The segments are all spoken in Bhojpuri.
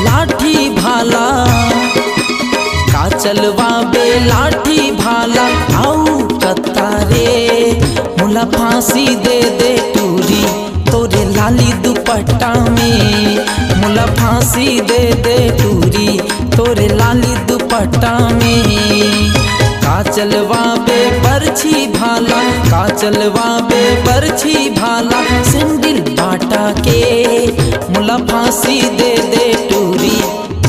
लाठी भाला, का चलवा बे लाठी भाला आऊ कतारे। मुला फांसी दे दे टूरी तोरे लाली दुपट्टा में, मुला फांसी दे दे टूरी तोरे लाली दुपट्टा में। का चलवा बे बरछी भाला, का चलवा बे बरछी भाला सिंडिल बाटा के। मुला फांसी दे दे टूरी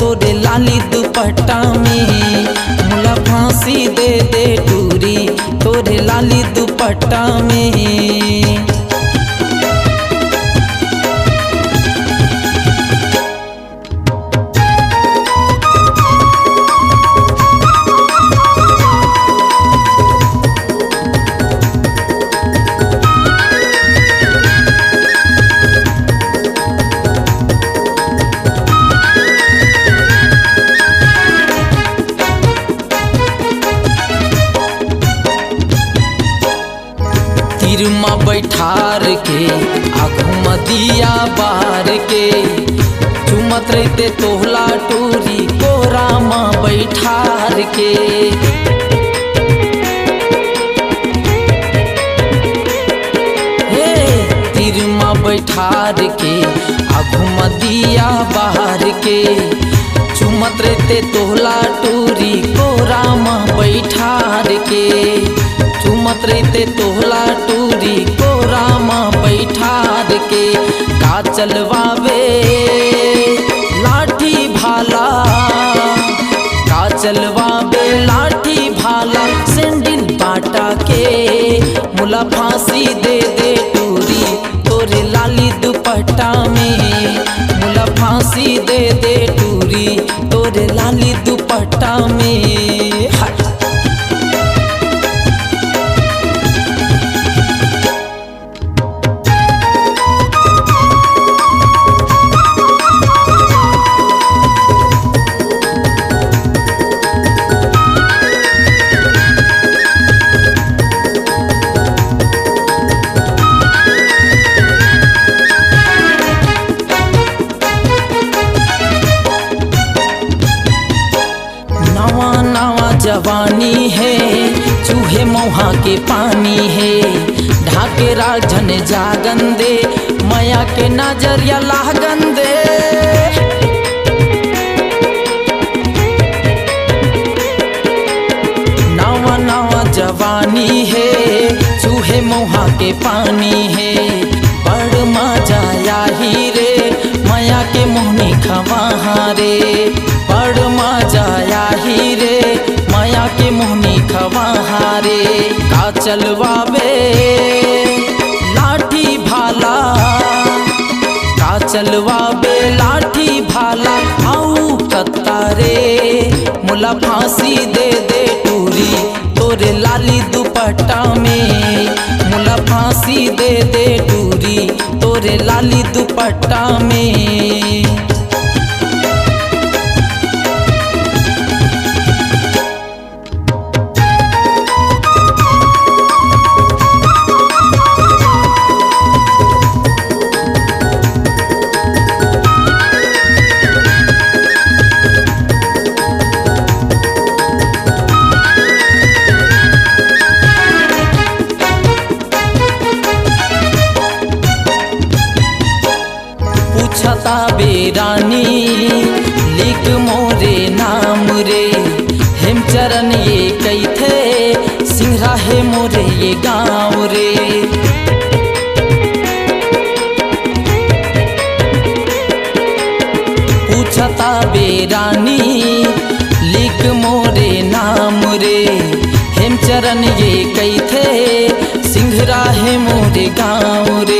तोरे लाली दुपट्टा में, मुला फांसी दे दे टूरी तोरे लाली दुपट्टा में। तिरमा बैठार के आँखों मदिया बार के, चुमत रहते तोहला टूरी कोरा माँ बैठार के। हे तिरमा बैठार के आँखों मदिया बार के, चुमत रहते तोहला टूरी कोरा माँ बैठार के। चुमत रहते तोहला टूरी कोरा माँ बैठार के। का चलवावे लाठी भाला, का चलवावे लाठी भाला सिंडिल बाटा के। मुला फांसी दे दे टूरी तोरे लाली दुपट्टा में, मुला फांसी दे दे टूरी तोरे लाली दुपट्टा में। नवा नवा जवानी है चूहे मोहा के पानी है, ढाके राजन जागन दे माया के नजरिया लागन दे। नवा नवा जवानी है चूहे मोहा के पानी है, बड़ मजा आई रे माया के मोहनी खवा रे। बड़ मजा आई रे माया के मोहनी खवा रे। का चलवावे लाठी भाला, का चलवावे लाठी भाला आऊ कतारे। मुला फांसी दे दे टूरी तोरे लाली दुपट्टा में, मुला फांसी दे दे टूरी तोरे लाली दुपट्टा में। पूछता बेरानी लिख मोरे नाम रे, हेमचरण ये कई थे सिंहरा है मोरे ये गाँव रे। पूछता बेरानी लिख मोरे नाम रे, हेमचरण ये कई थे सिंहरा है मोरे गाँव रे।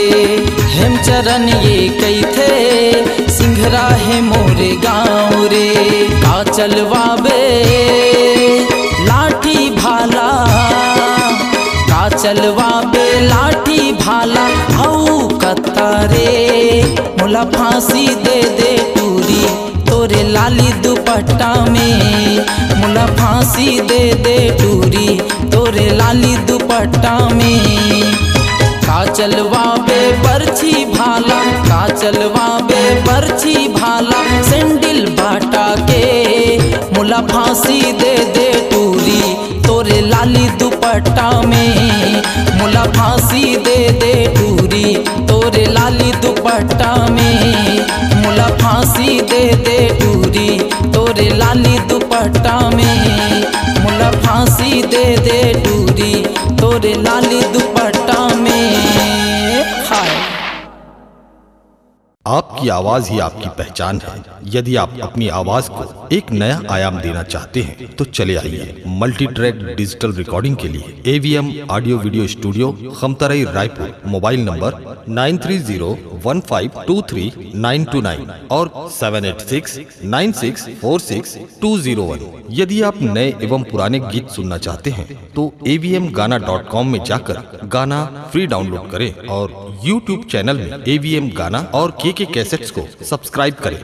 हेमचरण ये कई थे सिंहरा है मोरे गाँव रे। का चलवावे लाठी भाला, का चलवावे लाठी भाला आऊ कतारे। मुला फांसी दे दे टूरी तोरे लाली दुपट्टा में, मुला फांसी दे दे टूरी तोरे लाली दुपट्टा में। का चलवावे बरछी भाला, का चलवावे बरछी मुला फांसी दे दे टूरी तोरे लाली दुपट्टा में, मुला फांसी दे दे टूरी तोरे लाली दुपट्टा में, मुला फांसी दे दे टूरी तोरे लाली दुपट्टा में, मुला फांसी दे दे टूरी तोरे लाली दुपट्टा में। हाय आपकी आवाज ही आपकी पहचान है। यदि आप अपनी आवाज को एक नया आयाम देना चाहते हैं तो चले आइए मल्टी ट्रैक डिजिटल रिकॉर्डिंग के लिए AVM audio video studio Khamtarai Raipur. Mobile number 9301523929 और 7869646201। यदि आप नए एवं पुराने गीत सुनना चाहते हैं तो avmgana.com में जाकर गाना फ्री डाउनलोड करें और YouTube चैनल में AVM गाना और KK कैसेट्स को सब्सक्राइब करें।